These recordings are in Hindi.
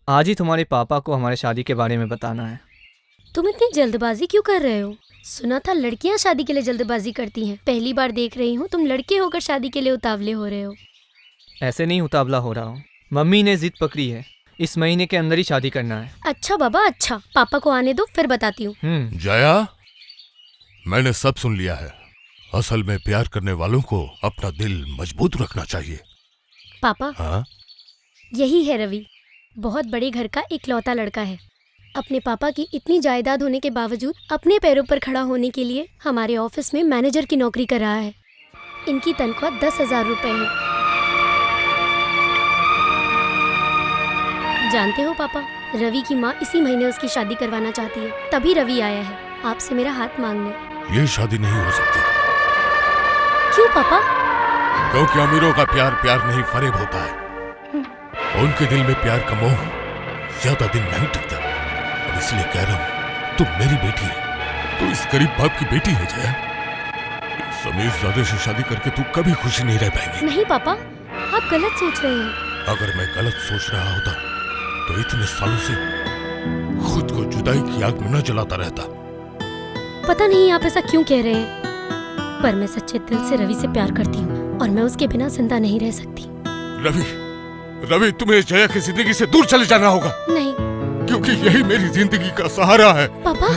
आज ही तुम्हारे पापा को हमारे शादी के बारे में बताना है। तुम इतनी जल्दबाजी क्यों कर रहे हो? सुना था लड़कियां शादी के लिए जल्दबाजी करती हैं। पहली बार देख रही हूँ तुम लड़के होकर शादी के लिए उतावले हो रहे हो। ऐसे नहीं उतावला हो रहा हूँ, मम्मी ने जिद पकड़ी है, इस महीने के अंदर ही शादी करना है। अच्छा बाबा अच्छा, पापा को आने दो फिर बताती हूँ। जया, मैंने सब सुन लिया है। असल में प्यार करने वालों को अपना दिल मजबूत रखना चाहिए। पापा हाँ? यही है रवि, बहुत बड़े घर का इकलौता लड़का है। अपने पापा की इतनी जायदाद होने के बावजूद अपने पैरों पर खड़ा होने के लिए हमारे ऑफिस में मैनेजर की नौकरी कर रहा है। इनकी तनख्वाह 10,000 रुपए है। जानते हो पापा, रवि की माँ इसी महीने उसकी शादी करवाना चाहती है, तभी रवि आया है आपसे मेरा हाथ मांगने। ये शादी नहीं हो सकती। क्यों पापा? क्योंकि अमीरों का प्यार प्यार नहीं फरेब होता है। उनके दिल में प्यार का मोह ज्यादा दिन नहीं टिकता। और इसलिए कह रहा हूँ, तुम मेरी बेटी है, तू इस गरीब बाप की बेटी है जया। समीरजादे से शादी करके तू कभी खुशी नहीं रह पाएगी। नहीं पापा, आप गलत सोच रहे हैं। अगर मैं गलत सोच रहा होता तो इतने सालों से खुद को जुदाई की आग में न जलाता रहता। पता नहीं आप ऐसा क्यों कह रहे हैं, पर मैं सच्चे दिल से रवि से प्यार करती हूँ और मैं उसके बिना जिंदा नहीं रह सकती। रवि, तुम्हें जया की जिंदगी से दूर चले जाना होगा। नहीं, क्योंकि यही मेरी जिंदगी का सहारा है। पापा,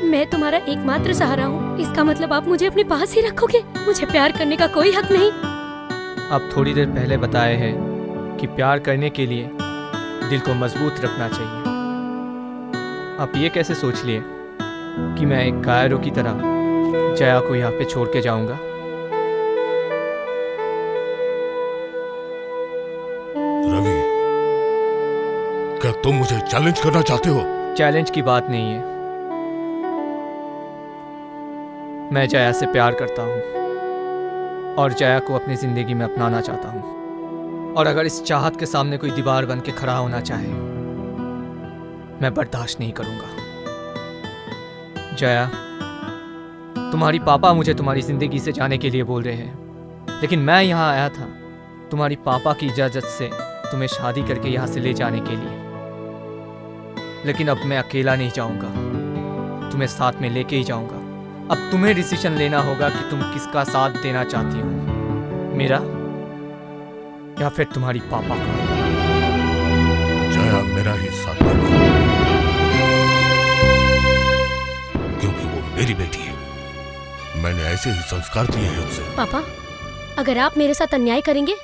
मैं तुम्हारा एकमात्र सहारा हूँ। इसका मतलब आप मुझे अपने पास ही रखोगे? मुझे प्यार करने का कोई हक नहीं। अब थोड़ी देर पहले बताए हैं कि प्यार करने के लिए दिल को मजबूत रखना चाहिए। आप ये कैसे सोच लिए कि मैं एक कायरों की तरह जया को यहाँ पे छोड़ के जाऊंगा? रवि, क्या तुम मुझे चैलेंज करना चाहते हो? चैलेंज की बात नहीं है, मैं जया से प्यार करता हूँ और जया को अपनी जिंदगी में अपनाना चाहता हूँ। और अगर इस चाहत के सामने कोई दीवार बन के खड़ा होना चाहे, मैं बर्दाश्त नहीं करूंगा। जया, तुम्हारी पापा मुझे तुम्हारी जिंदगी से जाने के लिए बोल रहे हैं, लेकिन मैं यहाँ आया था तुम्हारी पापा की इजाजत से तुम्हें शादी करके यहाँ से ले जाने के लिए। लेकिन अब मैं अकेला नहीं जाऊंगा, तुम्हें साथ में लेके ही जाऊंगा। अब तुम्हें डिसीजन लेना होगा कि तुम किसका साथ देना चाहती हो, मेरा या फिर तुम्हारी पापा का। जया मेरा ही साथ देगी, क्योंकि वो मेरी बेटी है। मैंने ऐसे ही संस्कार दिए हैं उसे। पापा, अगर आप मेरे साथ अन्याय करेंगे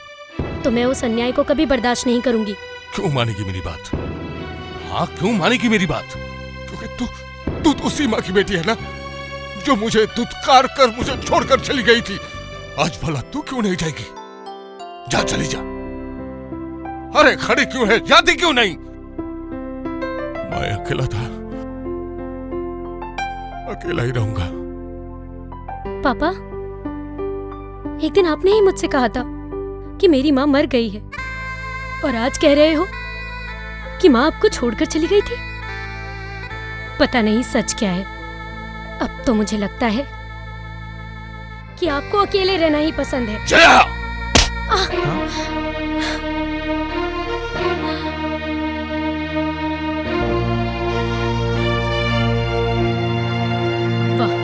तो मैं उस अन्याय को कभी बर्दाश्त नहीं करूंगी। क्यों मानेगी मेरी बात? हाँ, क्यों मानेगी मेरी बात? क्योंकि तू तो उसी माँ की बेटी है ना, जो मुझे दुत्कार कर मुझे छोड़कर चली गई थी। आज भला तू क्यों नहीं जाएगी? जा, चली जा। अरे खड़ी क्यों है, जाती क्यों नहीं? मैं अकेला था, अकेला ही रहूंगा। पापा, एक दिन आपने ही मुझसे कहा था कि मेरी माँ मर गई है, और आज कह रहे हो कि माँ आपको छोड़कर चली गई थी। पता नहीं सच क्या है। अब तो मुझे लगता है कि आपको अकेले रहना ही पसंद है। जया! वाह,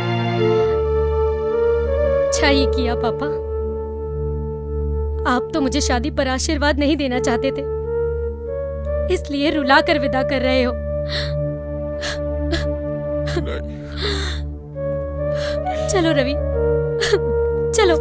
अच्छा ही किया पापा। आप तो मुझे शादी पर आशीर्वाद नहीं देना चाहते थे, इसलिए रुला कर विदा कर रहे हो। चलो रवि, चलो।